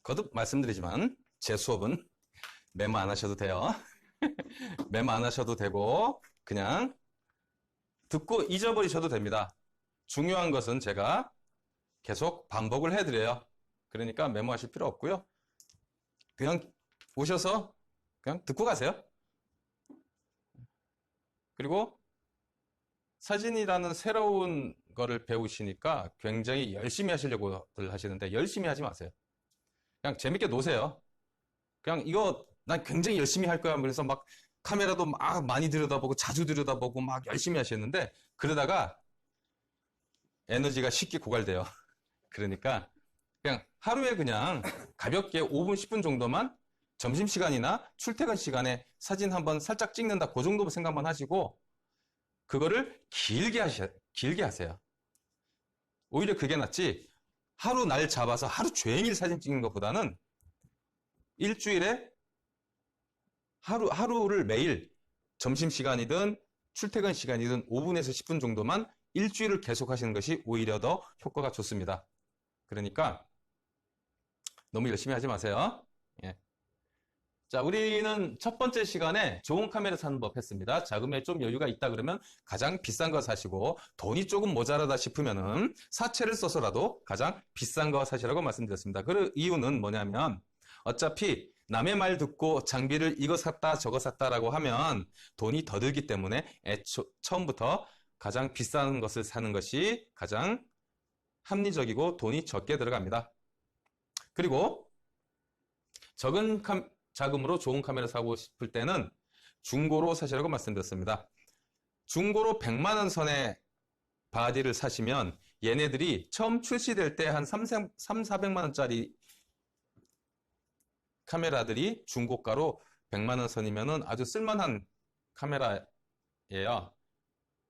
거듭 말씀드리지만 제 수업은 메모 안 하셔도 돼요. 메모 안 하셔도 되고 그냥 듣고 잊어버리셔도 됩니다. 중요한 것은 제가 계속 반복을 해드려요. 그러니까 메모하실 필요 없고요. 그냥 오셔서 그냥 듣고 가세요. 그리고 사진이라는 새로운 거를 배우시니까 굉장히 열심히 하시려고 하시는데 열심히 하지 마세요. 그냥 재밌게 노세요. 그냥 이거 난 굉장히 열심히 할 거야. 그래서 막 카메라도 막 많이 들여다보고 자주 들여다보고 막 열심히 하시는데 그러다가 에너지가 쉽게 고갈돼요. 그러니까 그냥 하루에 그냥 가볍게 5분, 10분 정도만 점심시간이나 출퇴근 시간에 사진 한번 살짝 찍는다. 그 정도 생각만 하시고 그거를 길게 하세요. 오히려 그게 낫지 하루 날 잡아서 하루 종일 사진 찍는 것보다는 일주일에 하루를 매일 점심시간이든 출퇴근 시간이든 5분에서 10분 정도만 일주일을 계속 하시는 것이 오히려 더 효과가 좋습니다. 그러니까 너무 열심히 하지 마세요. 예. 자, 우리는 첫 번째 시간에 좋은 카메라 사는 법 했습니다. 자금에 좀 여유가 있다 그러면 가장 비싼 거 사시고 돈이 조금 모자라다 싶으면은 사채를 써서라도 가장 비싼 거 사시라고 말씀드렸습니다. 그 이유는 뭐냐면 어차피 남의 말 듣고 장비를 이거 샀다 저거 샀다라고 하면 돈이 더 들기 때문에 처음부터 가장 비싼 것을 사는 것이 가장 합리적이고 돈이 적게 들어갑니다. 그리고 적은 자금으로 좋은 카메라 사고 싶을 때는 중고로 사시라고 말씀드렸습니다. 중고로 100만 원 선의 바디를 사시면 얘네들이 처음 출시될 때 한 400만 원짜리 카메라들이 중고가로 100만 원 선이면은 아주 쓸만한 카메라예요.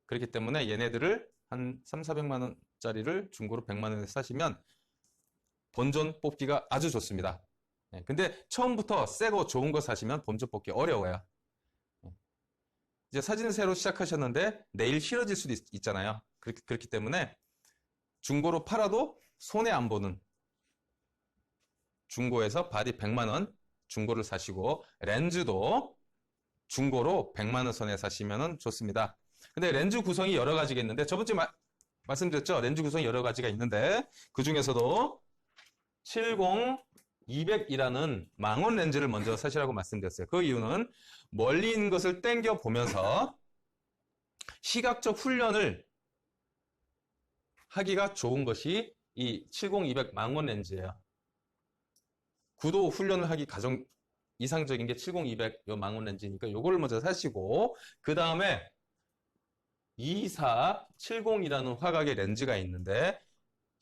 그렇기 때문에 얘네들을 한 400만 원짜리를 중고로 100만 원에 사시면 본전 뽑기가 아주 좋습니다. 근데 처음부터 새거 좋은 거 사시면 본전 뽑기 어려워요. 이제 사진을 새로 시작하셨는데 내일 싫어질 수도 있잖아요. 그렇기 때문에 중고로 팔아도 손해 안 보는 중고에서 바디 100만 원 중고를 사시고 렌즈도 중고로 100만 원 선에 사시면 좋습니다. 근데 렌즈 구성이 여러 가지가 있는데 저번주에 말씀드렸죠? 렌즈 구성이 여러 가지가 있는데 그 중에서도 70-200이라는 망원 렌즈를 먼저 사시라고 말씀드렸어요. 그 이유는 멀리 있는 것을 땡겨 보면서 시각적 훈련을 하기가 좋은 것이 이 70-200 망원 렌즈예요. 구도 훈련을 하기 가장 이상적인 게 70-200 요 망원 렌즈니까 요거를 먼저 사시고 그 다음에 2470이라는 화각의 렌즈가 있는데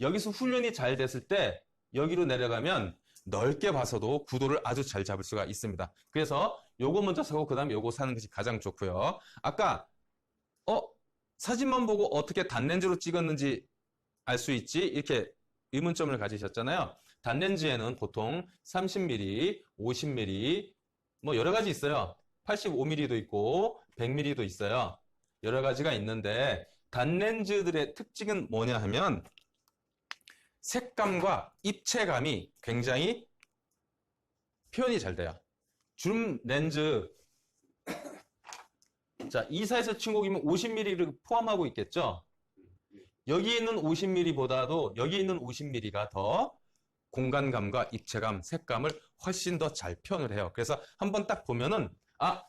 여기서 훈련이 잘 됐을 때 여기로 내려가면 넓게 봐서도 구도를 아주 잘 잡을 수가 있습니다. 그래서 요거 먼저 사고 그 다음에 요거 사는 것이 가장 좋고요. 아까 사진만 보고 어떻게 단렌즈로 찍었는지 알 수 있지? 이렇게 의문점을 가지셨잖아요. 단렌즈에는 보통 30mm, 50mm 뭐 여러 가지 있어요. 85mm도 있고 100mm도 있어요. 여러 가지가 있는데 단렌즈들의 특징은 뭐냐 하면 색감과 입체감이 굉장히 표현이 잘 돼요. 줌 렌즈 자, 2사에서 친곡이면 50mm를 포함하고 있겠죠? 여기 있는 50mm보다도 여기 있는 50mm가 더 공간감과 입체감, 색감을 훨씬 더 잘 표현을 해요. 그래서 한번 딱 보면은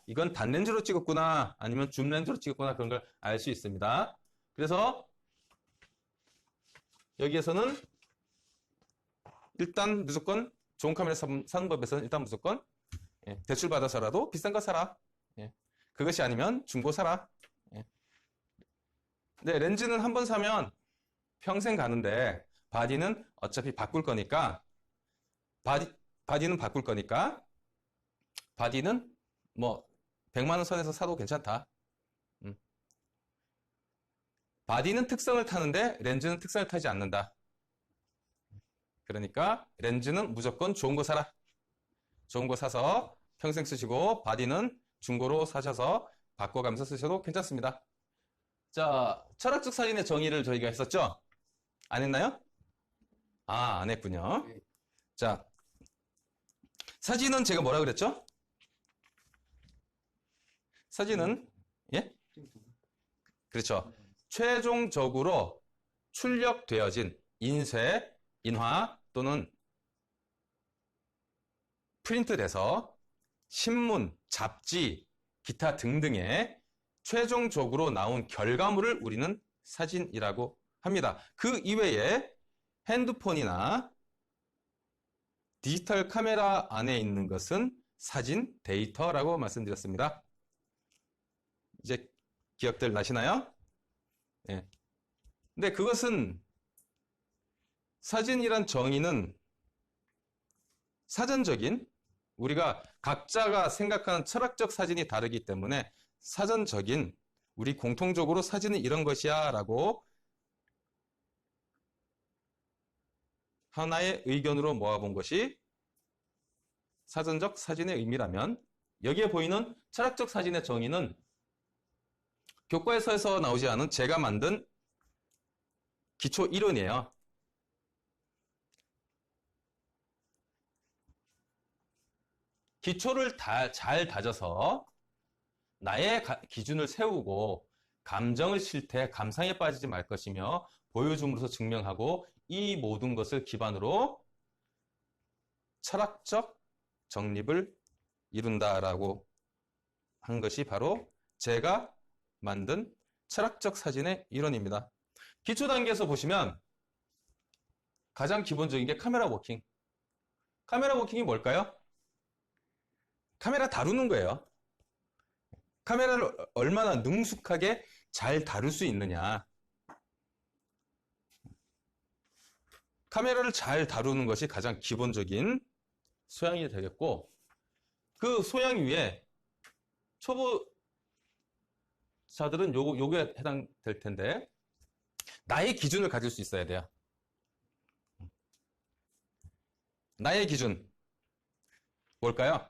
이건 단렌즈로 찍었구나 아니면 줌 렌즈로 찍었구나 그런 걸 알 수 있습니다. 그래서 여기에서는 일단 무조건 좋은 카메라 사는 법에서는 일단 무조건 대출 받아서라도 비싼 거 사라. 그것이 아니면 중고 사라. 네, 렌즈는 한번 사면 평생 가는데 바디는 어차피 바꿀 거니까 바디는 바꿀 거니까 바디는 뭐 100만 원 선에서 사도 괜찮다. 바디는 특성을 타는데 렌즈는 특성을 타지 않는다. 그러니까 렌즈는 무조건 좋은 거 사라. 좋은 거 사서 평생 쓰시고 바디는 중고로 사셔서 바꿔가면서 쓰셔도 괜찮습니다. 자, 철학적 사진의 정의를 저희가 했었죠? 안 했나요? 안 했군요. 자, 사진은 제가 뭐라 그랬죠? 사진은, 예? 그렇죠. 최종적으로 출력되어진 인쇄, 인화 또는 프린트돼서 신문, 잡지, 기타 등등의 최종적으로 나온 결과물을 우리는 사진이라고 합니다. 그 이외에 핸드폰이나 디지털 카메라 안에 있는 것은 사진 데이터라고 말씀드렸습니다. 이제 기억들 나시나요? 네. 근데 그것은 사진이란 정의는 사전적인 우리가 각자가 생각하는 철학적 사진이 다르기 때문에 사전적인 우리 공통적으로 사진은 이런 것이야 라고 하나의 의견으로 모아본 것이 사전적 사진의 의미라면 여기에 보이는 철학적 사진의 정의는 교과서에서 나오지 않은 제가 만든 기초 이론이에요. 기초를 잘 다져서 나의 기준을 세우고 감정을 실 때 감상에 빠지지 말 것이며 보여줌으로써 증명하고 이 모든 것을 기반으로 철학적 정립을 이룬다라고 한 것이 바로 제가 만든 철학적 사진의 이론입니다. 기초 단계에서 보시면 가장 기본적인 게 카메라 워킹. 카메라 워킹이 뭘까요? 카메라 다루는 거예요. 카메라를 얼마나 능숙하게 잘 다룰 수 있느냐. 카메라를 잘 다루는 것이 가장 기본적인 소양이 되겠고, 그 소양 위에 초보자들은 요게 해당될 텐데, 나의 기준을 가질 수 있어야 돼요. 나의 기준. 뭘까요?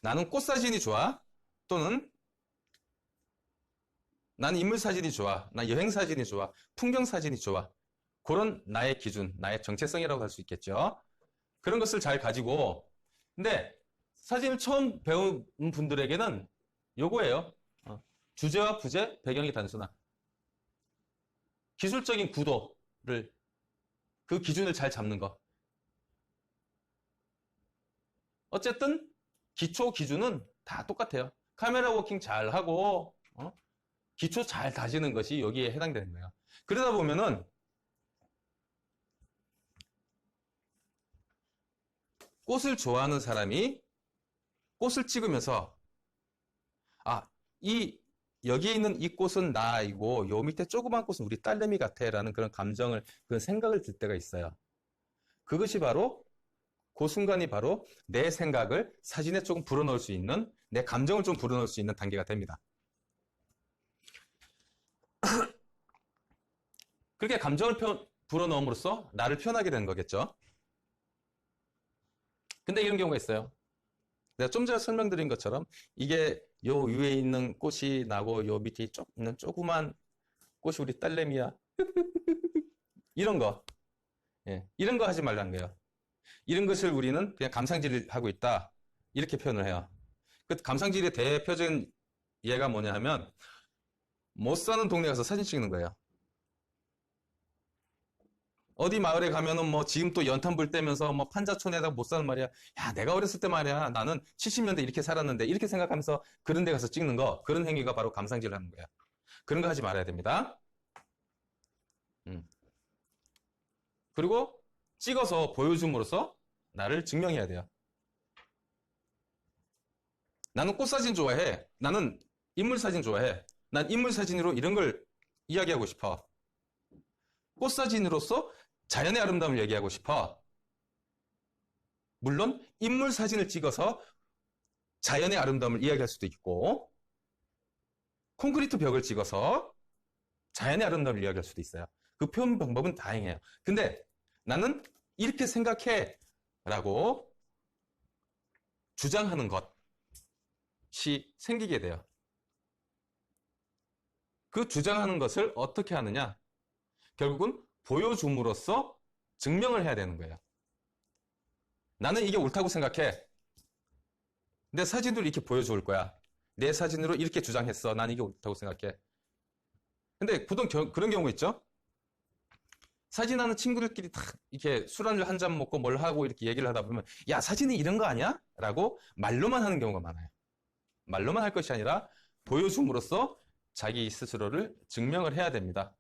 나는 꽃사진이 좋아. 또는 나는 인물사진이 좋아. 난 여행사진이 좋아. 풍경사진이 좋아. 그런 나의 기준, 나의 정체성이라고 할 수 있겠죠. 그런 것을 잘 가지고, 근데 사진을 처음 배운 분들에게는 요거예요. 주제와 부제, 배경이 단순한. 기술적인 구도를, 그 기준을 잘 잡는 거. 어쨌든 기초 기준은 다 똑같아요. 카메라 워킹 잘 하고 기초 잘 다지는 것이 여기에 해당되는 거예요. 그러다 보면은 꽃을 좋아하는 사람이 꽃을 찍으면서 여기에 있는 이 꽃은 나이고 요 밑에 조그만 꽃은 우리 딸내미 같아 라는 그런 감정을, 그런 생각을 들 때가 있어요. 그것이 바로 그 순간이 바로 내 생각을 사진에 조금 불어넣을 수 있는, 내 감정을 좀 불어넣을 수 있는 단계가 됩니다. 그렇게 감정을 불어넣음으로써 나를 표현하게 되는 거겠죠. 근데 이런 경우가 있어요. 내가 좀 전에 설명드린 것처럼 이게 요 위에 있는 꽃이 나고 요 밑에 있는 조그만 꽃이 우리 딸내미야. 이런 거. 예, 이런 거 하지 말라는 거예요. 이런 것을 우리는 그냥 감상질을 하고 있다. 이렇게 표현을 해요. 그 감상질의 대표적인 예가 뭐냐 하면 못 사는 동네 가서 사진 찍는 거예요. 어디 마을에 가면은 뭐 지금 또 연탄 불 때면서 뭐 판자촌에다가 못 사는 말이야. 야, 내가 어렸을 때 말이야. 나는 70년대 이렇게 살았는데 이렇게 생각하면서 그런 데 가서 찍는 거, 그런 행위가 바로 감상질을 하는 거야. 그런 거 하지 말아야 됩니다. 그리고 찍어서 보여줌으로써 나를 증명해야 돼요. 나는 꽃사진 좋아해. 나는 인물사진 좋아해. 난 인물사진으로 이런 걸 이야기하고 싶어. 꽃사진으로서 자연의 아름다움을 얘기하고 싶어. 물론 인물사진을 찍어서 자연의 아름다움을 이야기할 수도 있고, 콘크리트 벽을 찍어서 자연의 아름다움을 이야기할 수도 있어요. 그 표현 방법은 다양해요. 근데 나는 이렇게 생각해 라고 주장하는 것이 생기게 돼요. 그 주장하는 것을 어떻게 하느냐? 결국은 보여줌으로써 증명을 해야 되는 거예요. 나는 이게 옳다고 생각해. 내 사진으로 이렇게 보여줄 거야. 내 사진으로 이렇게 주장했어. 난 이게 옳다고 생각해. 근데 보통 그런 경우 있죠? 사진하는 친구들끼리 다 이렇게 술 한 잔 먹고 뭘 하고 이렇게 얘기를 하다 보면 야, 사진이 이런 거 아니야? 라고 말로만 하는 경우가 많아요. 말로만 할 것이 아니라 보여줌으로써 자기 스스로를 증명을 해야 됩니다.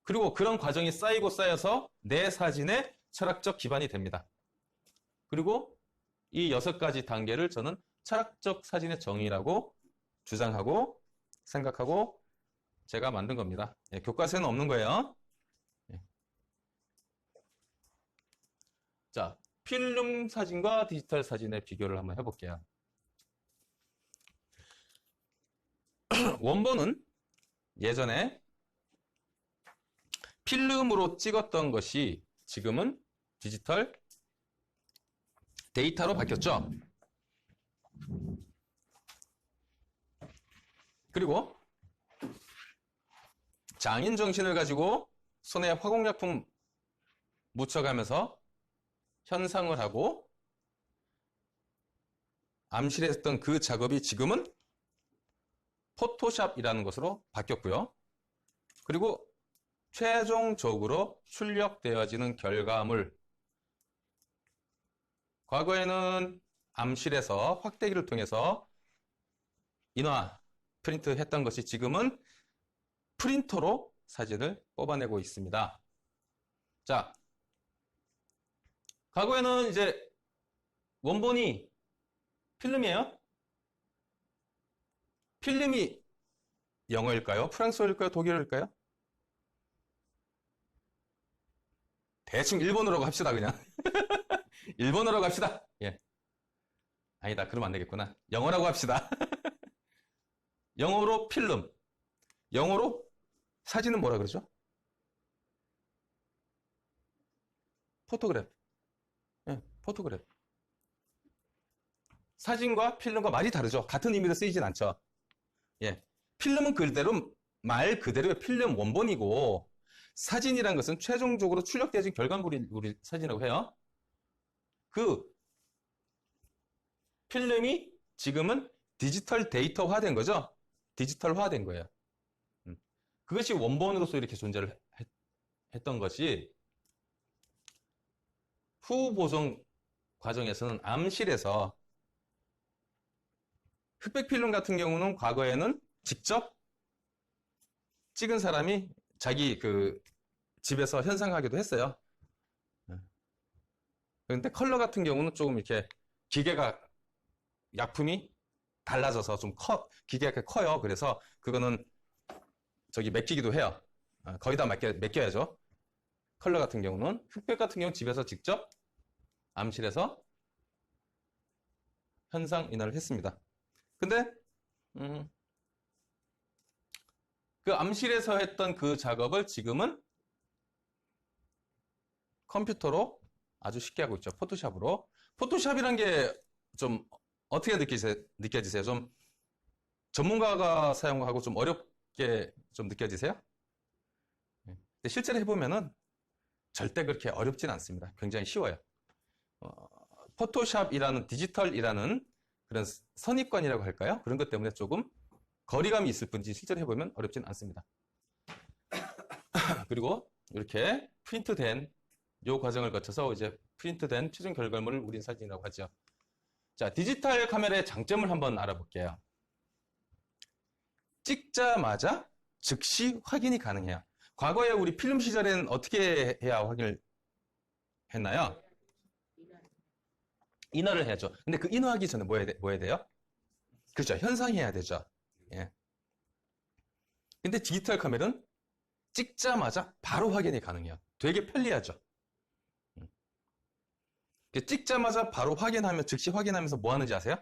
그리고 그런 과정이 쌓이고 쌓여서 내 사진의 철학적 기반이 됩니다. 그리고 이 6가지 단계를 저는 철학적 사진의 정의라고 주장하고 생각하고 제가 만든 겁니다. 예, 교과서에는 없는 거예요. 예. 자, 필름 사진과 디지털 사진의 비교를 한번 해볼게요. 원본은 예전에 필름으로 찍었던 것이 지금은 디지털 데이터로 바뀌었죠. 그리고 장인 정신을 가지고 손에 화공약품 묻혀가면서 현상을 하고 암실했던 그 작업이 지금은 포토샵이라는 것으로 바뀌었고요. 그리고 최종적으로 출력되어지는 결과물, 과거에는 암실에서 확대기를 통해서 인화, 프린트했던 것이 지금은 프린터로 사진을 뽑아내고 있습니다. 자, 과거에는 이제 원본이 필름이에요. 필름이 영어일까요? 프랑스어일까요? 독일어일까요? 대충 일본어라고 합시다, 그냥. 일본어라고 합시다. 예. 아니다, 그러면 안 되겠구나. 영어라고 합시다. 영어로 필름. 영어로 사진은 뭐라 그러죠? 포토그래프. 예, 포토그래프. 사진과 필름과 말이 다르죠. 같은 의미로 쓰이진 않죠. 예. 필름은 그대로, 말 그대로의 필름 원본이고, 사진이란 것은 최종적으로 출력되어진 결과물이 우리 사진이라고 해요. 그 필름이 지금은 디지털 데이터화된 거죠. 디지털화된 거예요. 그것이 원본으로서 이렇게 존재를 했던 것이 후 보정 과정에서는 암실에서 흑백 필름 같은 경우는 과거에는 직접 찍은 사람이 자기 그 집에서 현상하기도 했어요. 그런데 컬러 같은 경우는 조금 이렇게 기계가 약품이 달라져서 좀 기계가 커요. 그래서 그거는 저기 맡기기도 해요. 거의 다 맡겨야죠. 컬러 같은 경우는. 흑백 같은 경우는 집에서 직접 암실에서 현상 인화를 했습니다. 근데 그 암실에서 했던 그 작업을 지금은 컴퓨터로 아주 쉽게 하고 있죠. 포토샵으로. 포토샵이란 게 좀 어떻게 느껴지세요? 좀 전문가가 사용하고 좀 어렵게 좀 느껴지세요? 근데 실제로 해보면은 절대 그렇게 어렵진 않습니다. 굉장히 쉬워요. 포토샵이라는 디지털이라는 그런 선입관이라고 할까요? 그런 것 때문에 조금 거리감이 있을 뿐이지 실제로 해보면 어렵진 않습니다. 그리고 이렇게 프린트된 이 과정을 거쳐서 이제 프린트된 최종 결과물을 우린 사진이라고 하죠. 자, 디지털 카메라의 장점을 한번 알아볼게요. 찍자마자 즉시 확인이 가능해요. 과거에 우리 필름 시절에는 어떻게 해야 확인을 했나요? 인화를 해야죠. 근데 그 인화하기 전에 뭐 해야 돼요? 그렇죠. 현상해야 되죠. 예. 근데 디지털 카메라는 찍자마자 바로 확인이 가능해요. 되게 편리하죠. 찍자마자 바로 확인하면, 즉시 확인하면서 뭐 하는지 아세요?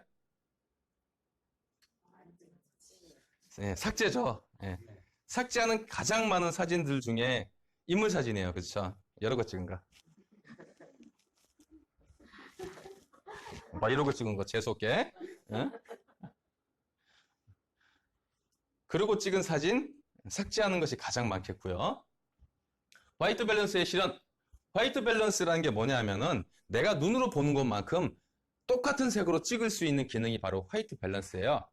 네, 삭제죠. 네. 삭제하는 가장 많은 사진들 중에 인물 사진이에요. 그렇죠? 여러 거 찍은 거. 막 이러고 찍은 거 재수없게. 네? 그리고 찍은 사진 삭제하는 것이 가장 많겠고요. 화이트 밸런스의 실현. 화이트 밸런스라는 게 뭐냐면은 내가 눈으로 보는 것만큼 똑같은 색으로 찍을 수 있는 기능이 바로 화이트 밸런스예요.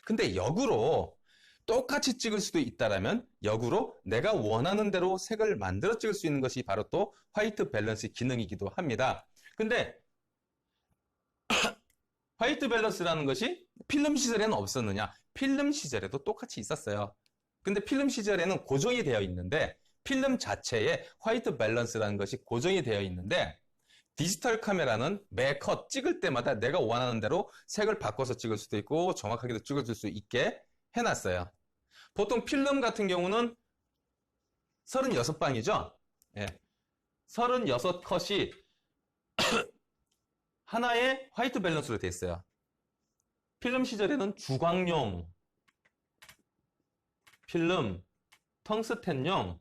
근데 역으로 똑같이 찍을 수도 있다라면 역으로 내가 원하는 대로 색을 만들어 찍을 수 있는 것이 바로 또 화이트 밸런스 기능이기도 합니다. 근데 화이트 밸런스라는 것이 필름 시절에는 없었느냐? 필름 시절에도 똑같이 있었어요. 근데 필름 시절에는 고정이 되어 있는데 필름 자체에 화이트 밸런스라는 것이 고정이 되어 있는데 디지털 카메라는 매 컷 찍을 때마다 내가 원하는 대로 색을 바꿔서 찍을 수도 있고 정확하게도 찍어줄 수 있게 해놨어요. 보통 필름 같은 경우는 36방이죠? 예. 36컷이 하나의 화이트 밸런스로 되어 있어요. 필름 시절에는 주광용, 필름, 텅스텐용,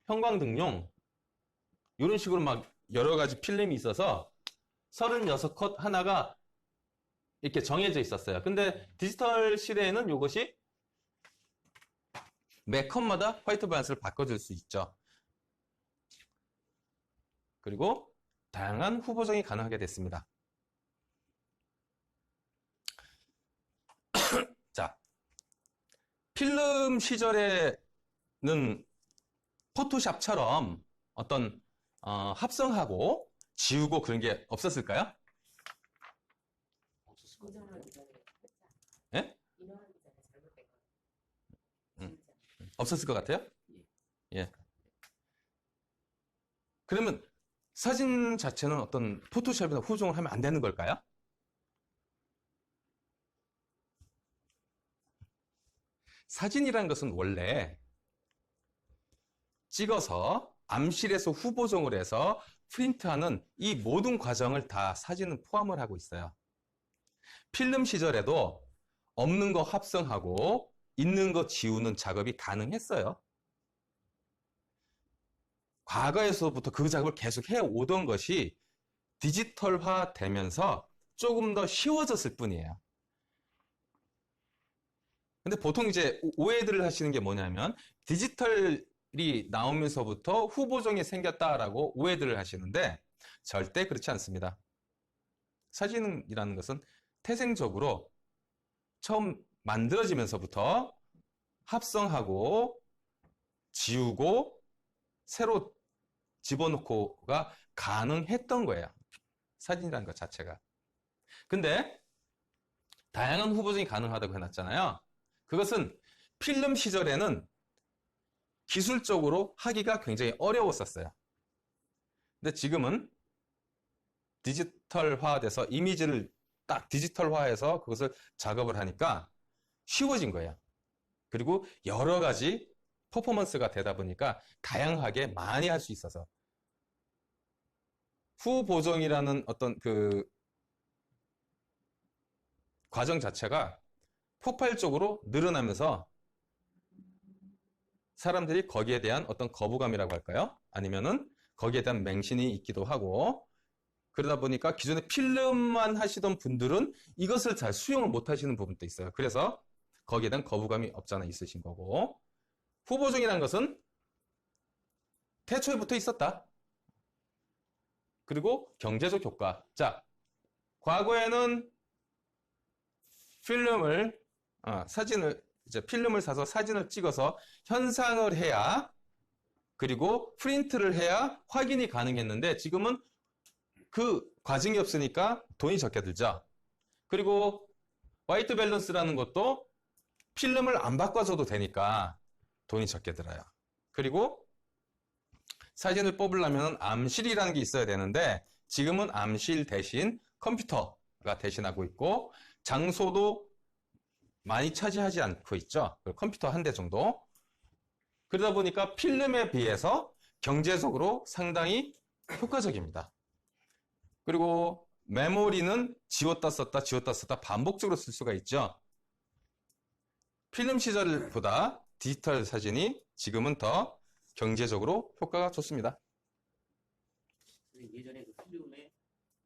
형광등용 이런 식으로 막 여러 가지 필름이 있어서 36컷 하나가 이렇게 정해져 있었어요. 근데 디지털 시대에는 이것이 매 컷마다 화이트 밸런스를 바꿔줄 수 있죠. 그리고 다양한 후보정이 가능하게 됐습니다. 자, 필름 시절에는 포토샵처럼 어떤 합성하고 지우고 그런 게 없었을까요? 예? 없었을 것 같아요? 예. 그러면 사진 자체는 어떤 포토샵이나 후보정을 하면 안 되는 걸까요? 사진이라는 것은 원래 찍어서 암실에서 후보정을 해서 프린트하는 이 모든 과정을 다 사진은 포함을 하고 있어요. 필름 시절에도 없는 거 합성하고 있는 거 지우는 작업이 가능했어요. 과거에서부터 그 작업을 계속 해오던 것이 디지털화 되면서 조금 더 쉬워졌을 뿐이에요. 근데 보통 이제 오해들을 하시는 게 뭐냐면 디지털이 나오면서부터 후보정이 생겼다라고 오해들을 하시는데 절대 그렇지 않습니다. 사진이라는 것은 태생적으로 처음 만들어지면서부터 합성하고 지우고 새로 집어넣고가 가능했던 거예요. 사진이라는 것 자체가. 근데 다양한 후보정이 가능하다고 해놨잖아요. 그것은 필름 시절에는 기술적으로 하기가 굉장히 어려웠었어요. 근데 지금은 디지털화돼서 이미지를 딱 디지털화해서 그것을 작업을 하니까 쉬워진 거예요. 그리고 여러 가지 퍼포먼스가 되다 보니까 다양하게 많이 할 수 있어서 후보정이라는 어떤 그 과정 자체가 폭발적으로 늘어나면서 사람들이 거기에 대한 어떤 거부감이라고 할까요? 아니면은 거기에 대한 맹신이 있기도 하고 그러다 보니까 기존에 필름만 하시던 분들은 이것을 잘 수용을 못 하시는 부분도 있어요. 그래서 거기에 대한 거부감이 없잖아 있으신 거고 후보정이라는 것은 태초에부터 있었다. 그리고 경제적 효과. 자, 과거에는 필름을 사서 사진을 찍어서 현상을 해야 그리고 프린트를 해야 확인이 가능했는데 지금은 그 과정이 없으니까 돈이 적게 들죠. 그리고 화이트 밸런스라는 것도 필름을 안 바꿔줘도 되니까 돈이 적게 들어요. 그리고 사진을 뽑으려면 암실이라는 게 있어야 되는데 지금은 암실 대신 컴퓨터가 대신하고 있고 장소도 많이 차지하지 않고 있죠. 컴퓨터 한 대 정도. 그러다 보니까 필름에 비해서 경제적으로 상당히 효과적입니다. 그리고 메모리는 지웠다 썼다 반복적으로 쓸 수가 있죠. 필름 시절보다 디지털 사진이 지금은 더 경제적으로 효과가 좋습니다. 예전에 그 필름에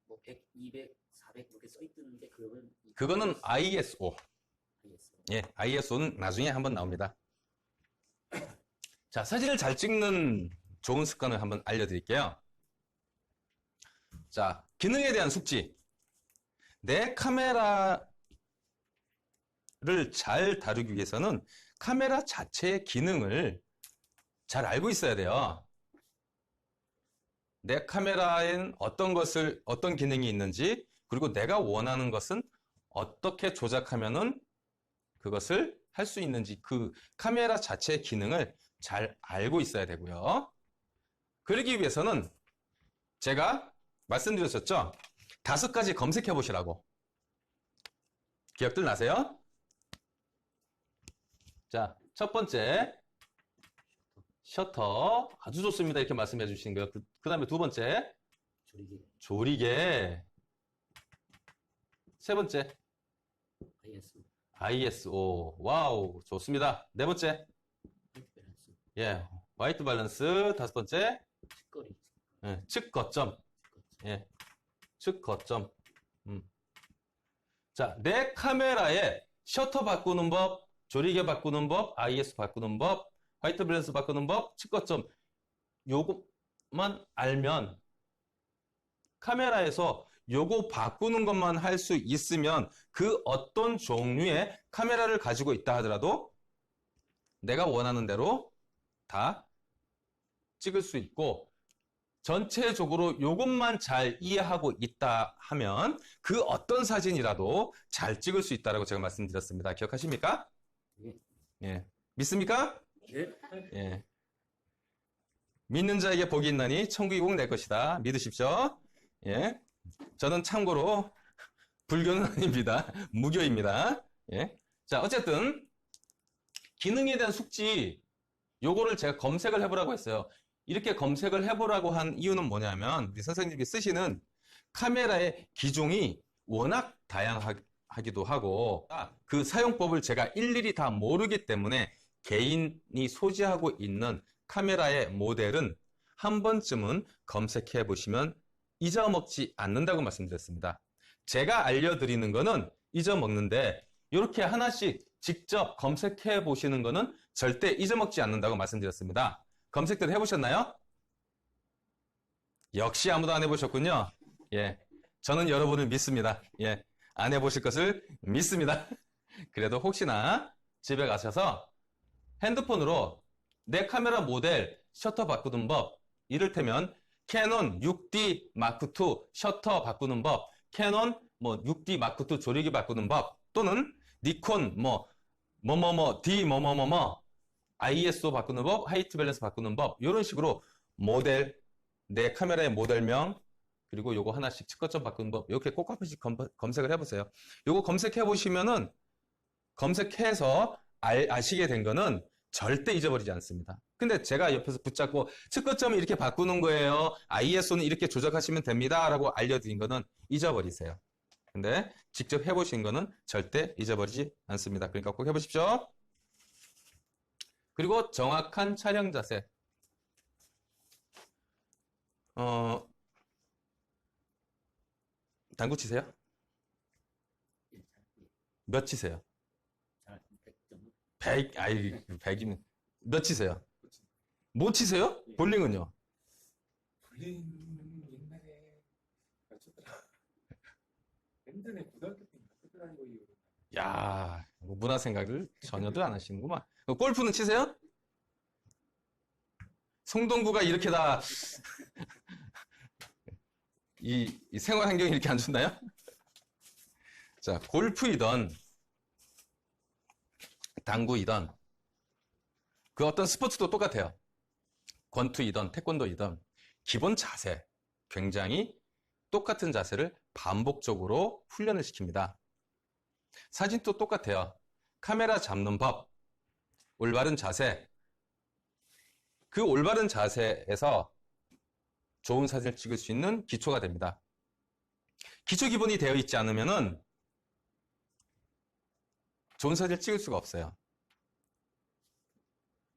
뭐 100, 200, 400 이렇게 써있던데 그거는 ISO. 예, ISO는 나중에 한번 나옵니다. 자, 사진을 잘 찍는 좋은 습관을 한번 알려드릴게요. 자, 기능에 대한 숙지. 내 카메라를 잘 다루기 위해서는 카메라 자체의 기능을 잘 알고 있어야 돼요. 내 카메라엔 어떤 기능이 있는지, 그리고 내가 원하는 것은 어떻게 조작하면은 그것을 할 수 있는지, 그 카메라 자체의 기능을 잘 알고 있어야 되고요. 그러기 위해서는 제가 말씀드렸었죠? 5가지 검색해 보시라고. 기억들 나세요? 자, 첫 번째, 셔터. 아주 좋습니다. 이렇게 말씀해 주신 거예요. 그 다음에 두 번째, 조리개. 조리개. 세 번째, IS. ISO. 와우, 좋습니다. 네 번째, 밸런스. 예, 화이트 밸런스. 다섯 번째, 측거리. 예, 측 거점. 예, 측 거점. 자, 내 카메라에 셔터 바꾸는 법, 조리개 바꾸는 법, IS 바꾸는 법, 화이트 밸런스 바꾸는 법, 측 거점. 요것만 알면 카메라에서 요거 바꾸는 것만 할 수 있으면 그 어떤 종류의 카메라를 가지고 있다 하더라도 내가 원하는 대로 다 찍을 수 있고, 전체적으로 요것만 잘 이해하고 있다 하면 그 어떤 사진이라도 잘 찍을 수 있다라고 제가 말씀드렸습니다. 기억하십니까? 예. 예. 믿습니까? 예. 예. 믿는 자에게 복이 있나니 천국이 꼭 내 것이다. 믿으십시오. 예. 저는 참고로 불교는 아닙니다. 무교입니다. 예. 자, 어쨌든 기능에 대한 숙지, 요거를 제가 검색을 해보라고 했어요. 이렇게 검색을 해보라고 한 이유는 뭐냐면, 우리 선생님이 쓰시는 카메라의 기종이 워낙 다양하기도 하고, 그 사용법을 제가 일일이 다 모르기 때문에 개인이 소지하고 있는 카메라의 모델은 한 번쯤은 검색해 보시면 잊어먹지 않는다고 말씀드렸습니다. 제가 알려드리는 거는 잊어먹는데, 이렇게 하나씩 직접 검색해 보시는 거는 절대 잊어먹지 않는다고 말씀드렸습니다. 검색들 해보셨나요? 역시 아무도 안 해보셨군요. 예. 저는 여러분을 믿습니다. 예. 안 해보실 것을 믿습니다. 그래도 혹시나 집에 가셔서 핸드폰으로 내 카메라 모델 셔터 바꾸는 법, 이를테면 캐논 6D 마크 II 셔터 바꾸는 법, 캐논 6D 마크 II 조리기 바꾸는 법, 또는 니콘 D ISO 바꾸는 법, 화이트 밸런스 바꾸는 법, 이런 식으로 모델, 내 카메라의 모델명, 그리고 요거 하나씩 측거점 바꾸는 법, 이렇게 꼭 한 번씩 검색을 해보세요. 요거 검색해 보시면은, 검색해서 아시게 된 거는 절대 잊어버리지 않습니다. 근데 제가 옆에서 붙잡고 측거점을 이렇게 바꾸는 거예요, ISO는 이렇게 조작하시면 됩니다 라고 알려드린 거는 잊어버리세요. 근데 직접 해보신 거는 절대 잊어버리지 않습니다. 그러니까 꼭 해보십시오. 그리고 정확한 촬영 자세. 당구 치세요? 몇 치세요? 100, 100이면 몇 치세요? 못 치세요? 볼링은요? 볼링 옛날에 쳤더라. 옛날에 고등학교 때 쳤더라고 이거. 야, 문화 생각을 전혀도 안 하시는구만. 골프는 치세요? 송동구가 이렇게 다 이 생활 환경이 이렇게 안 좋나요? 자, 골프이던 당구이던 그 어떤 스포츠도 똑같아요. 권투이던 태권도이던 기본 자세, 굉장히 똑같은 자세를 반복적으로 훈련을 시킵니다. 사진도 똑같아요. 카메라 잡는 법, 올바른 자세, 그 올바른 자세에서 좋은 사진을 찍을 수 있는 기초가 됩니다. 기초 기본이 되어 있지 않으면은 좋은 사진을 찍을 수가 없어요.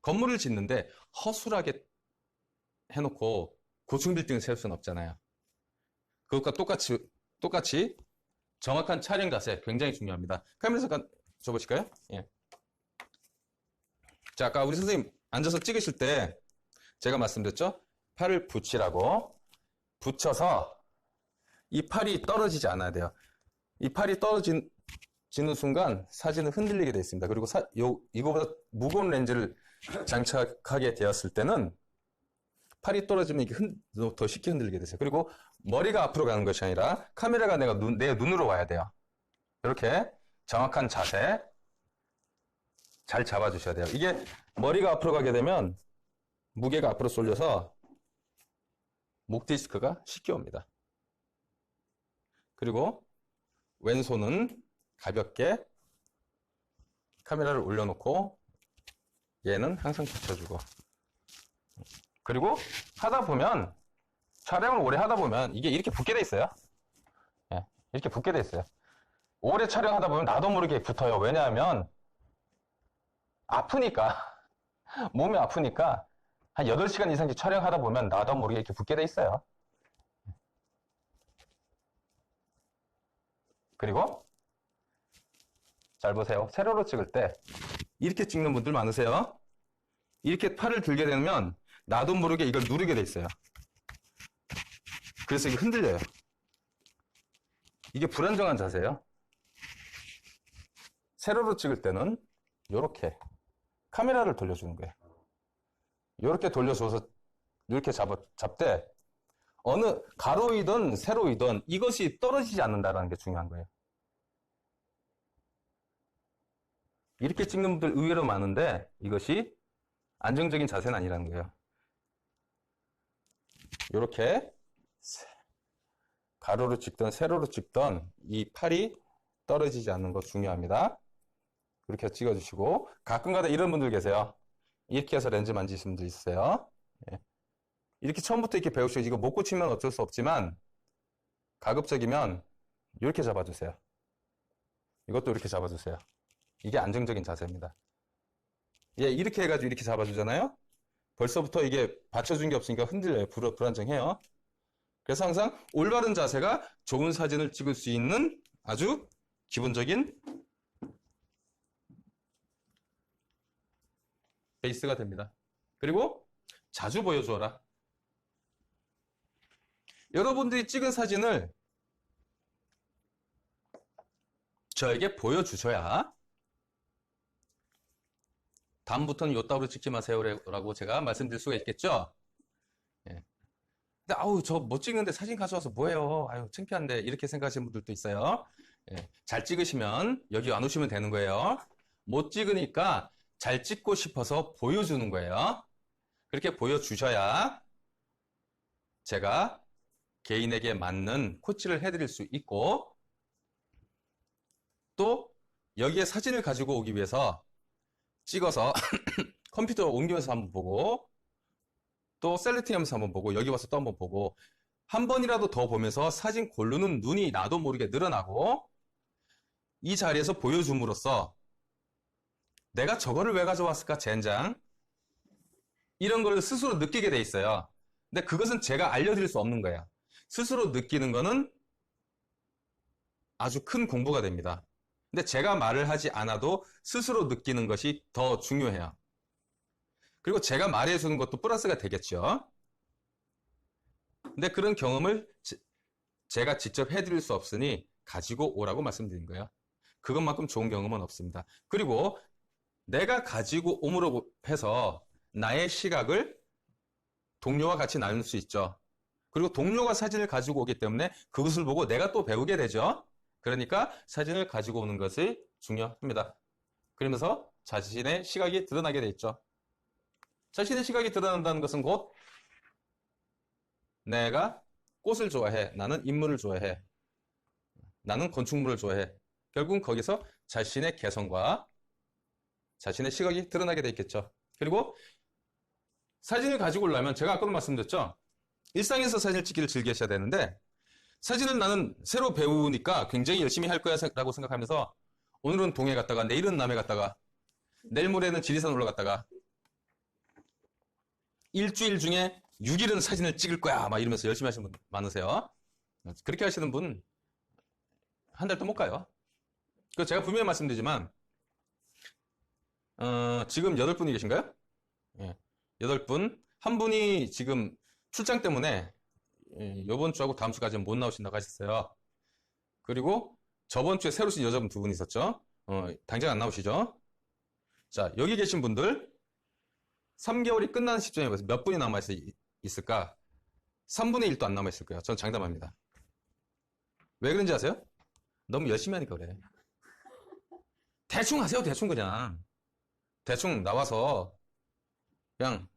건물을 짓는데 허술하게 해놓고 고층 빌딩을 세울 수는 없잖아요. 그것과 똑같이 정확한 촬영 자세 굉장히 중요합니다. 카메라 잠깐 줘보실까요? 예. 자, 아까 우리 선생님 앉아서 찍으실 때 제가 말씀드렸죠? 팔을 붙이라고. 붙여서 이 팔이 떨어지지 않아야 돼요. 이 팔이 떨어지는 순간 사진은 흔들리게 되어 있습니다. 그리고 이거보다 무거운 렌즈를 장착하게 되었을 때는 팔이 떨어지면 이게 더 쉽게 흔들리게 되세요. 그리고 머리가 앞으로 가는 것이 아니라 카메라가 내 눈으로 와야 돼요. 이렇게 정확한 자세 잘 잡아주셔야 돼요. 이게 머리가 앞으로 가게 되면 무게가 앞으로 쏠려서 목 디스크가 쉽게 옵니다. 그리고 왼손은 가볍게 카메라를 올려놓고 얘는 항상 붙여주고, 그리고 하다 보면 촬영을 오래 하다 보면 이게 이렇게 붙게 돼 있어요. 예, 이렇게 붙게 돼 있어요. 오래 촬영하다 보면 나도 모르게 붙어요. 왜냐하면 아프니까 몸이 아프니까 한 8시간 이상 촬영하다 보면 나도 모르게 이렇게 붙게 돼 있어요. 그리고 잘 보세요. 세로로 찍을 때 이렇게 찍는 분들 많으세요. 이렇게 팔을 들게 되면 나도 모르게 이걸 누르게 돼 있어요. 그래서 이게 흔들려요. 이게 불안정한 자세예요. 세로로 찍을 때는 이렇게 카메라를 돌려주는 거예요. 이렇게 돌려줘서 이렇게 잡되 어느 가로이든 세로이든 이것이 떨어지지 않는다는 게 중요한 거예요. 이렇게 찍는 분들 의외로 많은데 이것이 안정적인 자세는 아니라는 거예요. 이렇게 가로로 찍던 세로로 찍던 이 팔이 떨어지지 않는 거 중요합니다. 그렇게 찍어주시고, 가끔가다 이런 분들 계세요. 이렇게 해서 렌즈 만지시는 분들 있어요. 예. 이렇게 처음부터 이렇게 배우시고 이거 못 고치면 어쩔 수 없지만 가급적이면 이렇게 잡아주세요. 이것도 이렇게 잡아주세요. 이게 안정적인 자세입니다. 예, 이렇게 해가지고 이렇게 잡아주잖아요. 벌써부터 이게 받쳐준 게 없으니까 흔들려요. 불안정해요. 그래서 항상 올바른 자세가 좋은 사진을 찍을 수 있는 아주 기본적인 베이스가 됩니다. 그리고 자주 보여주어라. 여러분들이 찍은 사진을 저에게 보여주셔야 다음부터는 요따구로 찍지 마세요라고 제가 말씀드릴 수가 있겠죠. 예. 근데 저 못 찍는데 사진 가져와서 뭐해요? 아유, 창피한데 이렇게 생각하시는 분들도 있어요. 예. 잘 찍으시면 여기 안 오시면 되는 거예요. 못 찍으니까 잘 찍고 싶어서 보여주는 거예요. 그렇게 보여주셔야 제가 개인에게 맞는 코치를 해드릴 수 있고, 또 여기에 사진을 가지고 오기 위해서 찍어서 컴퓨터 옮기면서 한번 보고, 또 셀렉팅 하면서 한번 보고, 여기 와서 또 한번 보고, 한 번이라도 더 보면서 사진 고르는 눈이 나도 모르게 늘어나고, 이 자리에서 보여줌으로써 내가 저거를 왜 가져왔을까 젠장, 이런 걸 스스로 느끼게 돼 있어요. 근데 그것은 제가 알려드릴 수 없는 거예요. 스스로 느끼는 거는 아주 큰 공부가 됩니다. 근데 제가 말을 하지 않아도 스스로 느끼는 것이 더 중요해요. 그리고 제가 말해주는 것도 플러스가 되겠죠. 근데 그런 경험을 제가 직접 해드릴 수 없으니 가지고 오라고 말씀드린 거예요. 그것만큼 좋은 경험은 없습니다. 그리고 내가 가지고 옴으로 해서 나의 시각을 동료와 같이 나눌 수 있죠. 그리고 동료가 사진을 가지고 오기 때문에 그것을 보고 내가 또 배우게 되죠. 그러니까 사진을 가지고 오는 것이 중요합니다. 그러면서 자신의 시각이 드러나게 돼 있죠. 자신의 시각이 드러난다는 것은 곧 내가 꽃을 좋아해, 나는 인물을 좋아해, 나는 건축물을 좋아해. 결국은 거기서 자신의 개성과 자신의 시각이 드러나게 돼 있겠죠. 그리고 사진을 가지고 오려면 제가 아까도 말씀드렸죠. 일상에서 사진을 찍기를 즐기셔야 되는데, 사진을 나는 새로 배우니까 굉장히 열심히 할 거야 라고 생각하면서 오늘은 동해 갔다가 내일은 남해 갔다가 내일 모레는 지리산 올라갔다가 일주일 중에 6일은 사진을 찍을 거야 막 이러면서 열심히 하시는 분 많으세요. 그렇게 하시는 분 한 달도 못 가요. 제가 분명히 말씀드리지만 지금 8분이 계신가요? 예, 8분. 한 분이 지금 출장 때문에 이번 주하고 다음 주까지는 못 나오신다고 하셨어요. 그리고 저번 주에 새로 오신 여자분 2분 있었죠? 당장 안 나오시죠? 자, 여기 계신 분들 3개월이 끝나는 시점에 몇 분이 남아있을까? 3분의 1도 안 남아있을 거예요. 전 장담합니다. 왜 그런지 아세요? 너무 열심히 하니까 그래. 대충 하세요. 대충 그냥. 대충 나와서 그냥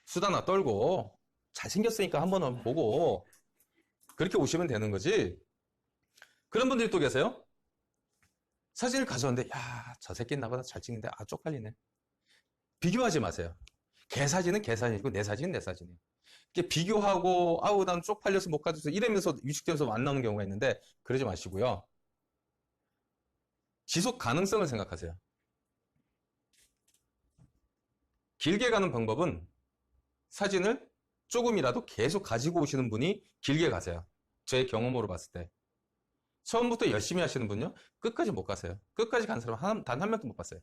수다나 떨고 잘생겼으니까 한번 보고 그렇게 오시면 되는 거지. 그런 분들이 또 계세요. 사진을 가져왔는데 야, 저 새끼는 나보다 잘 찍는데 쪽팔리네. 비교하지 마세요. 걔 사진은 걔 사진이고 내 사진은 내 사진이에요. 이렇게 비교하고 아우 난 쪽팔려서 못 가져서 이러면서 위축되면서 안 나오는 경우가 있는데 그러지 마시고요. 지속 가능성을 생각하세요. 길게 가는 방법은 사진을 조금이라도 계속 가지고 오시는 분이 길게 가세요. 제 경험으로 봤을 때. 처음부터 열심히 하시는 분요, 끝까지 못 가세요. 끝까지 간 사람 단 한 명도 못 봤어요.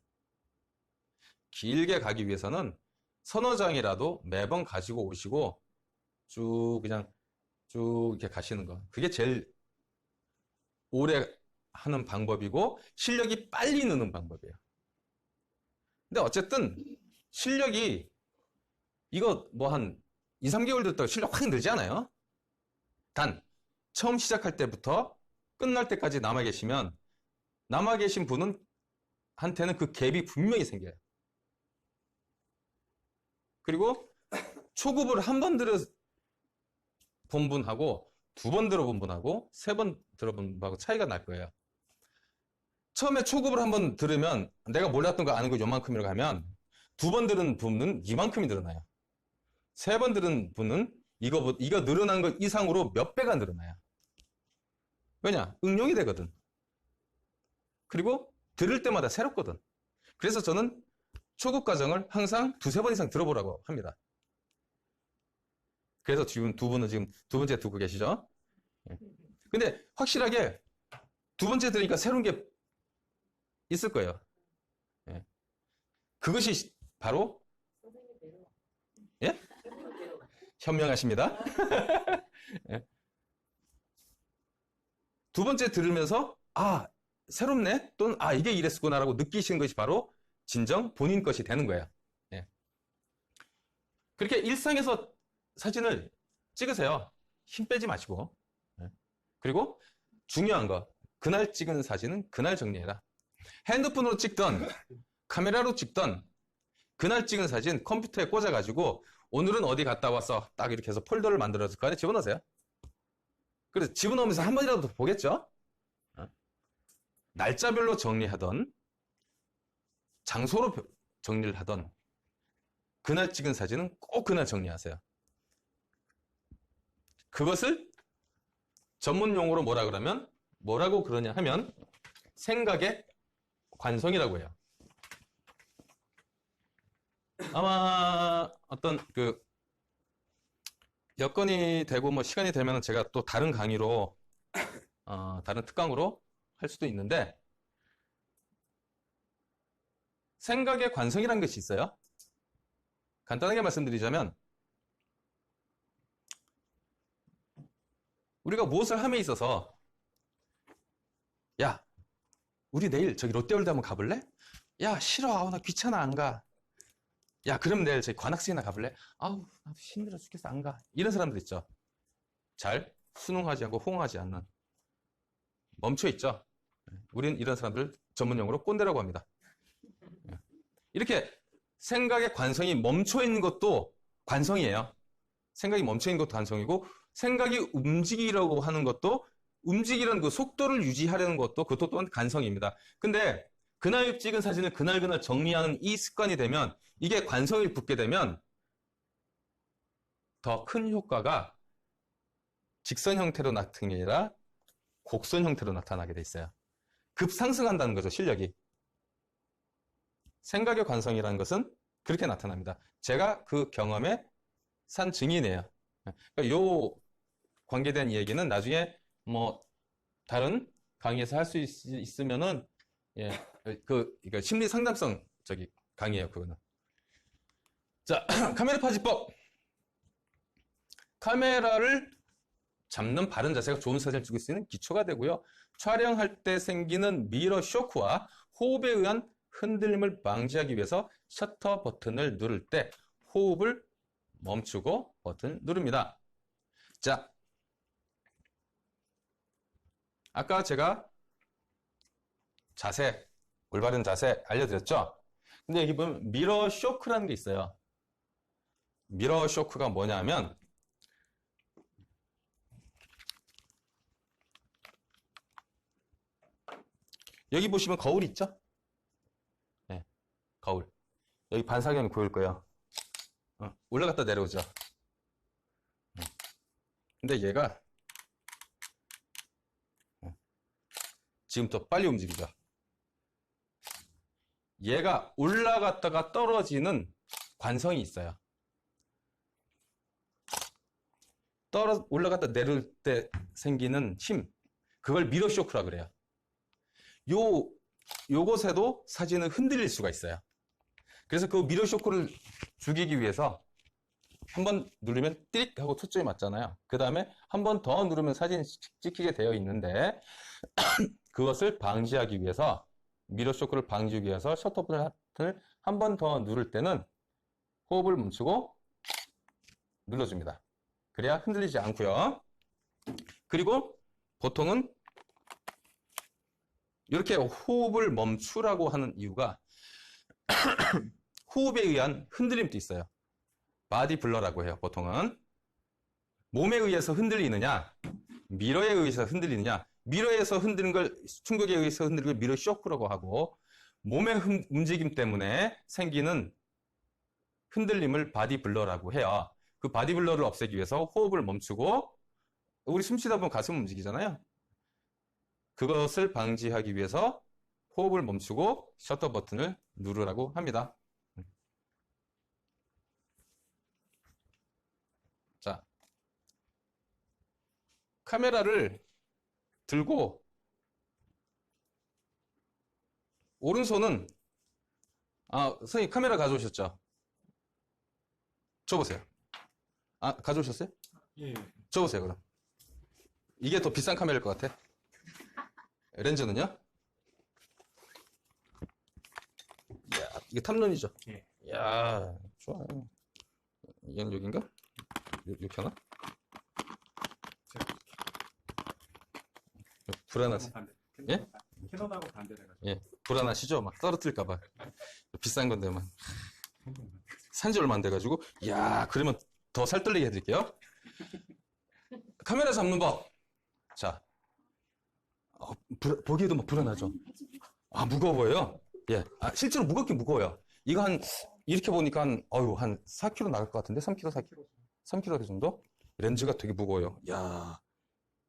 길게 가기 위해서는 서너 장이라도 매번 가지고 오시고 그냥 쭉 이렇게 가시는 거. 그게 제일 오래 하는 방법이고 실력이 빨리 느는 방법이에요. 근데 어쨌든 실력이 이거 뭐 한 2, 3개월 됐다고 실력 확 늘지 않아요. 단 처음 시작할 때부터 끝날 때까지 남아 계시면 남아 계신 분은 한테는 그 갭이 분명히 생겨요. 그리고 초급을 한 번 들어본 분하고 2번 들어본 분하고 3번 들어본 분하고 차이가 날 거예요. 처음에 초급을 한 번 들으면 내가 몰랐던 거 아는 거 요만큼이라고 하면 2번 들은 분은 이만큼이 늘어나요. 3번 들은 분은 이거 늘어난 것 이상으로 몇 배가 늘어나요. 왜냐? 응용이 되거든. 그리고 들을 때마다 새롭거든. 그래서 저는 초급 과정을 항상 2, 3번 이상 들어보라고 합니다. 그래서 지금 2분은 지금 2번째 듣고 계시죠? 근데 확실하게 2번째 들으니까 새로운 게 있을 거예요. 그것이 바로 예? 현명하십니다. 2번째 들으면서 새롭네 또는 이게 이랬구나라고 느끼시는 것이 바로 진정 본인 것이 되는 거예요. 그렇게 일상에서 사진을 찍으세요. 힘 빼지 마시고. 그리고 중요한 거, 그날 찍은 사진은 그날 정리해라. 핸드폰으로 찍던 카메라로 찍던 그날 찍은 사진 컴퓨터에 꽂아가지고 오늘은 어디 갔다 왔어 딱 이렇게 해서 폴더를 만들어서 그 안에 집어넣으세요. 그래서 집어넣으면서 한 번이라도 더 보겠죠? 날짜별로 정리하던 장소로 정리를 하던 그날 찍은 사진은 꼭 그날 정리하세요. 그것을 전문 용어로 뭐라고 그러냐 하면 생각의 관성이라고 해요. 아마 어떤 여건이 되고 뭐 시간이 되면 제가 또 다른 강의로 다른 특강으로 할 수도 있는데 생각의 관성이라는 것이 있어요. 간단하게 말씀드리자면 우리가 무엇을 함에 있어서 야 우리 내일 저기 롯데월드 한번 가볼래? 야 싫어 나 귀찮아 안 가. 야 그럼 내일 저기 관악산이나 가볼래? 나도 힘들어 죽겠어 안 가. 이런 사람들 있죠. 잘 순응하지 않고 호응하지 않는 멈춰있죠. 우린 이런 사람들 전문용어로 꼰대라고 합니다. 이렇게 생각의 관성이 멈춰있는 것도 관성이에요. 생각이 멈춰있는 것도 관성이고 생각이 움직이려고 하는 것도 움직이려는 그 속도를 유지하려는 것도 그것도 또한 관성입니다. 근데 그날 찍은 사진을 그날 정리하는 이 습관이 되면 이게 관성이 붙게 되면 더 큰 효과가 직선 형태로 나타나는 게 아니라 곡선 형태로 나타나게 돼 있어요. 급상승한다는 거죠, 실력이. 생각의 관성이라는 것은 그렇게 나타납니다. 제가 그 경험에 산 증인이에요. 그러니까 요 관계된 얘기는 나중에 뭐 다른 강의에서 할 수 있으면은 이거 심리 상담성 강의예요, 그거는. 자, 카메라 파지법. 카메라를 잡는 바른 자세가 좋은 사진을 찍을 수 있는 기초가 되고요. 촬영할 때 생기는 미러 쇼크와 호흡에 의한 흔들림을 방지하기 위해서 셔터 버튼을 누를 때 호흡을 멈추고 버튼을 누릅니다. 자, 아까 제가 자세, 올바른 자세 알려드렸죠? 근데 여기 보면 미러 쇼크라는 게 있어요. 미러 쇼크가 뭐냐면 여기 보시면 거울 있죠? 네, 거울. 여기 반사경이 보일 거예요. 올라갔다 내려오죠. 근데 얘가 지금 더 빨리 움직이죠. 얘가 올라갔다가 떨어지는 관성이 있어요. 올라갔다 내려올 때 생기는 힘, 그걸 미러 쇼크라 그래요. 요것에도 사진은 흔들릴 수가 있어요. 그래서 그 미러 쇼크를 죽이기 위해서 한 번 누르면 띡 하고 초점이 맞잖아요. 그 다음에 한 번 더 누르면 사진이 찍히게 되어 있는데 그것을 방지하기 위해서 미러 쇼크를 방지하기 위해서 셔터 버튼을 한 번 더 누를 때는 호흡을 멈추고 눌러줍니다. 그래야 흔들리지 않고요. 그리고 보통은 이렇게 호흡을 멈추라고 하는 이유가 호흡에 의한 흔들림도 있어요. 바디 블러라고 해요. 보통은 몸에 의해서 흔들리느냐, 미러에 의해서 흔들리느냐. 미러에서 흔드는 걸, 충격에 의해서 흔드는 걸 미러 쇼크라고 하고, 몸의 움직임 때문에 생기는 흔들림을 바디 블러라고 해요. 그 바디 블러를 없애기 위해서 호흡을 멈추고, 우리 숨 쉬다 보면 가슴 움직이잖아요. 그것을 방지하기 위해서 호흡을 멈추고 셔터 버튼을 누르라고 합니다. 자, 카메라를 들고 오른손은 선생님 카메라 가져오셨죠? 줘보세요. 가져오셨어요? 예. 줘보세요 그럼. 이게 더 비싼 카메라일 것 같아. 렌즈는요? 야, 이게 탑런이죠? 예. 야, 좋아요. 얘는 여긴가? 이렇게 하나? 불안하시, 예? 캐논하고 반대를 해가지고. 예, 불안하시죠? 막 떨어뜨릴까봐. 비싼 건데, 막. 산지 얼마 안 돼가지고. 야, 그러면 더 살떨리게 해드릴게요. 카메라 잡는 법. 자. 보기에도 막 불안하죠? 무거워요? 예. 실제로 무겁긴 무거워요. 이거 이렇게 보니까 한 4kg 나갈 것 같은데? 3kg, 4kg? 3kg 정도? 렌즈가 되게 무거워요. 야.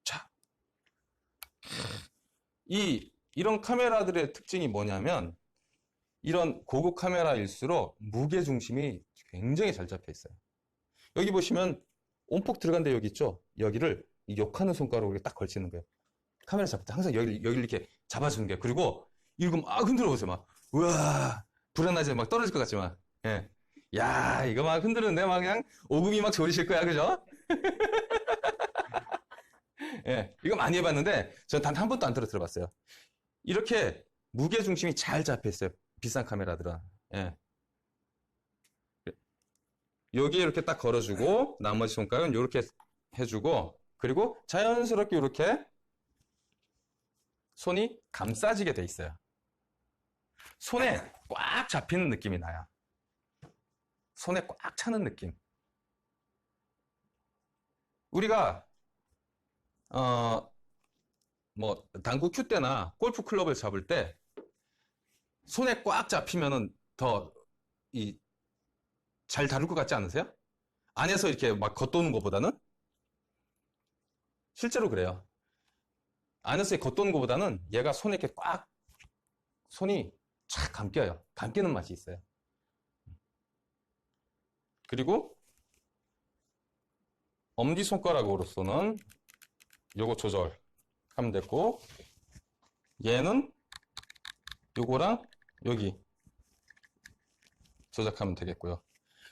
자. 이런 카메라들의 특징이 뭐냐면, 이런 고급 카메라일수록 무게 중심이 굉장히 잘 잡혀 있어요. 여기 보시면, 온폭 들어간 데 여기 있죠? 여기를 이 욕하는 손가락으로 딱 걸치는 거예요. 카메라 잡을 때 항상 여기를 이렇게 잡아주는 거예요. 그리고 이거 막 흔들어 보세요. 막, 우와, 불안하지? 막 떨어질 것 같지만. 예. 야, 이거 막 흔드는데 막 그냥 오금이 막 저리실 거야. 그죠? 예. 이거 많이 해봤는데, 전 단 한 번도 안 떨어뜨려 봤어요. 이렇게 무게중심이 잘 잡혀 있어요. 비싼 카메라들은. 예. 여기에 이렇게 딱 걸어주고, 나머지 손가락은 이렇게 해주고, 그리고 자연스럽게 이렇게 손이 감싸지게 돼 있어요. 손에 꽉 잡히는 느낌이 나요. 손에 꽉 차는 느낌. 우리가 당구 큐 때나 골프 클럽을 잡을 때 손에 꽉 잡히면은 더 잘 다룰 것 같지 않으세요? 안에서 이렇게 막 겉도는 것보다는 실제로 그래요. 안에서 겉도는 것보다는 얘가 손에 이렇게 손이 착 감겨요. 감기는 맛이 있어요. 그리고 엄지손가락으로서는 요거 조절하면 됐고, 얘는 요거랑 여기 조작하면 되겠고요.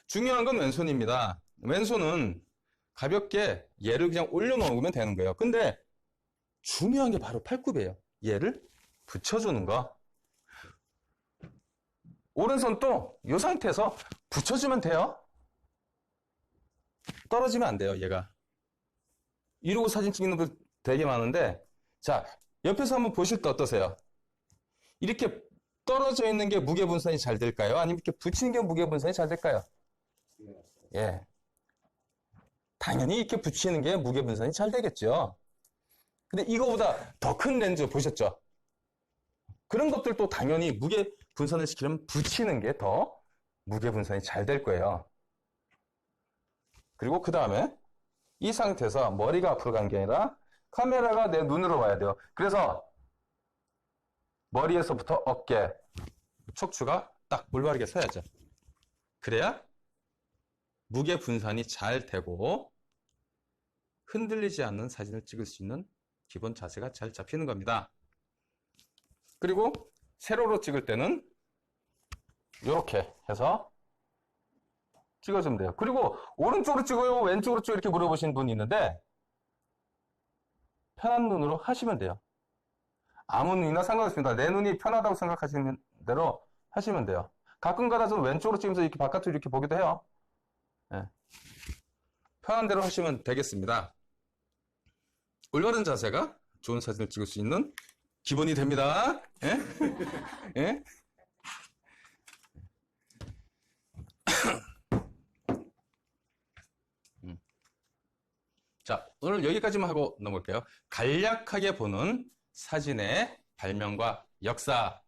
중요한 건 왼손입니다. 왼손은 가볍게 얘를 그냥 올려놓으면 되는 거예요. 근데 중요한 게 바로 팔굽이에요. 얘를 붙여주는 거. 오른손도 이 상태에서 붙여주면 돼요. 떨어지면 안 돼요, 얘가. 이러고 사진 찍는 분 되게 많은데, 자, 옆에서 한번 보실 때 어떠세요? 이렇게 떨어져 있는 게 무게 분산이 잘 될까요? 아니면 이렇게 붙이는 게 무게 분산이 잘 될까요? 예. 당연히 이렇게 붙이는 게 무게 분산이 잘 되겠죠. 근데 이거보다 더 큰 렌즈 보셨죠? 그런 것들도 당연히 무게 분산을 시키려면 붙이는 게 더 무게 분산이 잘 될 거예요. 그리고 그 다음에 이 상태에서 머리가 앞으로 간 게 아니라 카메라가 내 눈으로 와야 돼요. 그래서 머리에서부터 어깨, 척추가 딱 올바르게 서야죠. 그래야 무게 분산이 잘 되고 흔들리지 않는 사진을 찍을 수 있는 기본 자세가 잘 잡히는 겁니다. 그리고 세로로 찍을 때는 이렇게 해서 찍어주면 돼요. 그리고 오른쪽으로 찍어요? 왼쪽으로 찍어요? 이렇게 물어보신 분이 있는데 편한 눈으로 하시면 돼요. 아무 눈이나 상관없습니다. 내 눈이 편하다고 생각하시는 대로 하시면 돼요. 가끔가다 좀 왼쪽으로 찍으면서 이렇게 바깥으로 이렇게 보기도 해요. 네. 편한 대로 하시면 되겠습니다. 올바른 자세가 좋은 사진을 찍을 수 있는 기본이 됩니다. 예? 예? 자, 오늘 여기까지만 하고 넘어갈게요. 간략하게 보는 사진의 발명과 역사.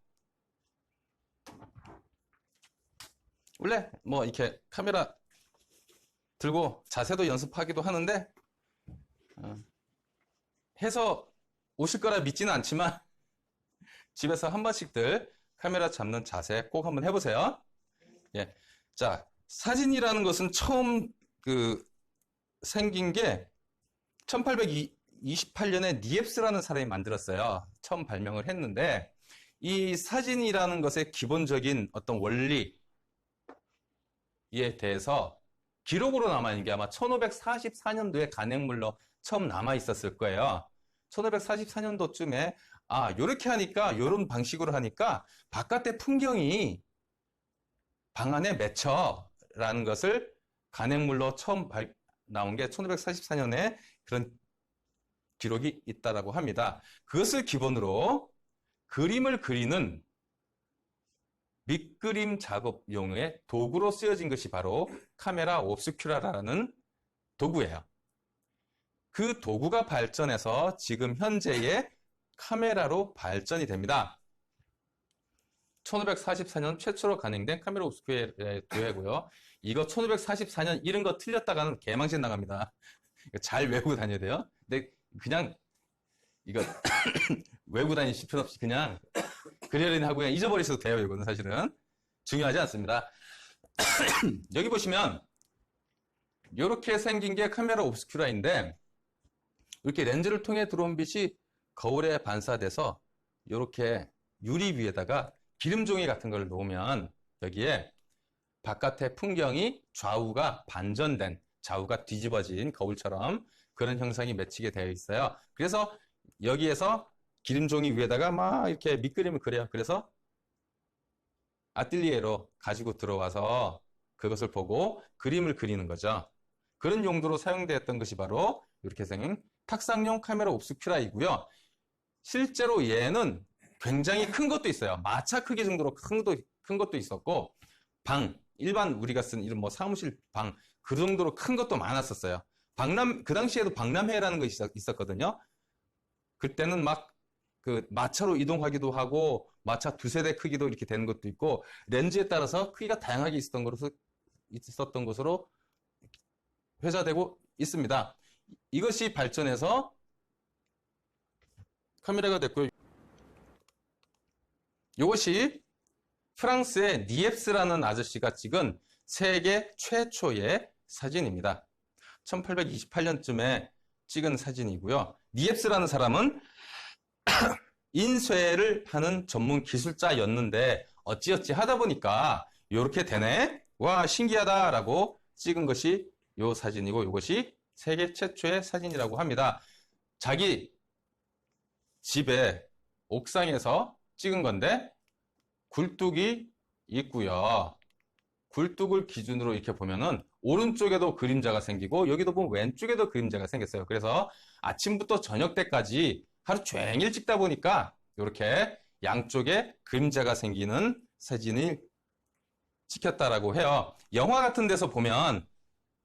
원래 뭐 이렇게 카메라 들고 자세도 연습하기도 하는데 해서 오실 거라 믿지는 않지만 집에서 한 번씩들 카메라 잡는 자세 꼭 한번 해보세요. 예. 자, 사진이라는 것은 처음 생긴 게 1828년에 니엡스라는 사람이 만들었어요. 처음 발명을 했는데 이 사진이라는 것의 기본적인 어떤 원리에 대해서 기록으로 남아있는 게 아마 1544년도에 간행물로 처음 남아 있었을 거예요. 1544년도쯤에 요렇게 하니까 요런 방식으로 하니까 바깥의 풍경이 방 안에 맺혀라는 것을 간행물로 처음 나온 게 1544년에 그런 기록이 있다라고 합니다. 그것을 기본으로 그림을 그리는 밑그림 작업용의 도구로 쓰여진 것이 바로 카메라 옵스큐라라는 도구예요. 그 도구가 발전해서 지금 현재의 카메라로 발전이 됩니다. 1544년 최초로 간행된 카메라 옵스큐라고요. 이거 1544년 이런 거 틀렸다가는 개망신 나갑니다. 잘 외우고 다녀야 돼요. 근데 그냥 이거 외우고 다니실 필요 없이 그냥 그려린 하고 그냥 잊어버리셔도 돼요. 이거는 사실은 중요하지 않습니다. 여기 보시면 이렇게 생긴 게 카메라 옵스큐라인데 이렇게 렌즈를 통해 들어온 빛이 거울에 반사돼서 이렇게 유리 위에다가 기름종이 같은 걸 놓으면 여기에 바깥의 풍경이 좌우가 반전된, 좌우가 뒤집어진 거울처럼 그런 형상이 맺히게 되어 있어요. 그래서 여기에서 기름종이 위에다가 막 이렇게 밑그림을 그려요. 그래서 아뜰리에로 가지고 들어와서 그것을 보고 그림을 그리는 거죠. 그런 용도로 사용되었던 것이 바로 이렇게 생긴 탁상용 카메라 옵스큐라이고요. 실제로 얘는 굉장히 큰 것도 있어요. 마차 크기 정도로 큰 것도 있었고 일반 우리가 쓴 이런 뭐 사무실 방 그 정도로 큰 것도 많았었어요. 그 당시에도 박람회라는 것이 있었거든요. 그때는 막 그 마차로 이동하기도 하고 마차 두세 대 크기도 이렇게 되는 것도 있고 렌즈에 따라서 크기가 다양하게 있었던 것으로 회자되고 있습니다. 이것이 발전해서 카메라가 됐고요. 이것이 프랑스의 니엡스라는 아저씨가 찍은 세계 최초의 사진입니다. 1828년쯤에 찍은 사진이고요. 니엡스라는 사람은 인쇄를 하는 전문 기술자였는데 어찌어찌 하다 보니까 이렇게 되네? 와, 신기하다라고 찍은 것이 요 사진이고 이것이 세계 최초의 사진이라고 합니다. 자기 집에 옥상에서 찍은 건데 굴뚝이 있고요. 굴뚝을 기준으로 이렇게 보면은 오른쪽에도 그림자가 생기고 여기도 보면 왼쪽에도 그림자가 생겼어요. 그래서 아침부터 저녁 때까지 하루 종일 찍다 보니까 이렇게 양쪽에 그림자가 생기는 사진이 찍혔다라고 해요. 영화 같은 데서 보면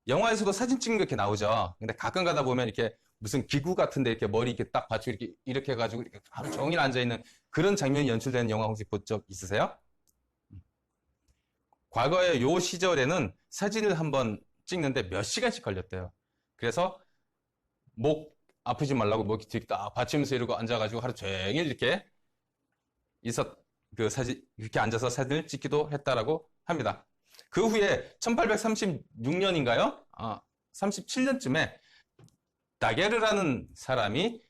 영화에서도 사진 찍는 거 이렇게 나오죠. 근데 가끔 가다 보면 이렇게 무슨 기구 같은데 이렇게 머리 이렇게 딱 받치고 이렇게 해가지고 이렇게 하루 종일 앉아있는 그런 장면이 연출되는 영화 혹시 본 적 있으세요? 과거에 요 시절에는 사진을 한번 찍는데 몇 시간씩 걸렸대요. 그래서 목 아프지 말라고 목 뒤에 딱 받치면서 이러고 앉아가지고 하루 종일 이렇게 그 사진, 이렇게 앉아서 사진을 찍기도 했다라고 합니다. 그 후에 1836년인가요? 37년쯤에 다게르라는 사람이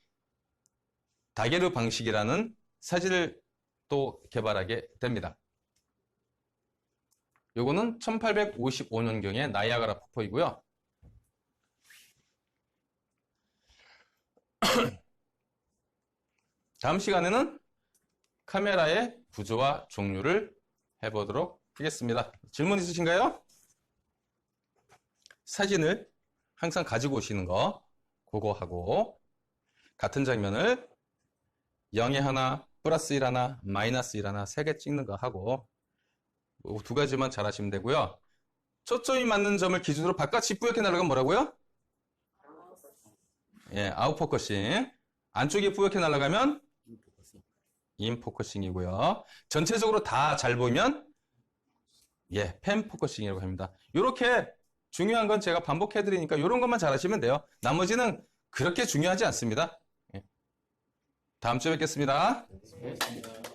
다게르 방식이라는 사진을 또 개발하게 됩니다. 요거는 1855년경의 나이아가라 폭포이고요. 다음 시간에는 카메라의 구조와 종류를 해보도록 하겠습니다. 질문 있으신가요? 사진을 항상 가지고 오시는 거 그거 하고 같은 장면을 0에 하나, 플러스 1 하나, 마이너스 1 하나 3개 찍는 거 하고 두 가지만 잘 하시면 되고요. 초점이 맞는 점을 기준으로 바깥이 뿌옇게 날아가면 뭐라고요? 예, 아웃포커싱. 안쪽이 뿌옇게 날아가면 인포커싱이고요. 전체적으로 다 잘 보이면 예, 펜포커싱이라고 합니다. 이렇게 중요한 건 제가 반복해 드리니까 이런 것만 잘 하시면 돼요. 나머지는 그렇게 중요하지 않습니다. 예. 다음 주에 뵙겠습니다. 수고하셨습니다.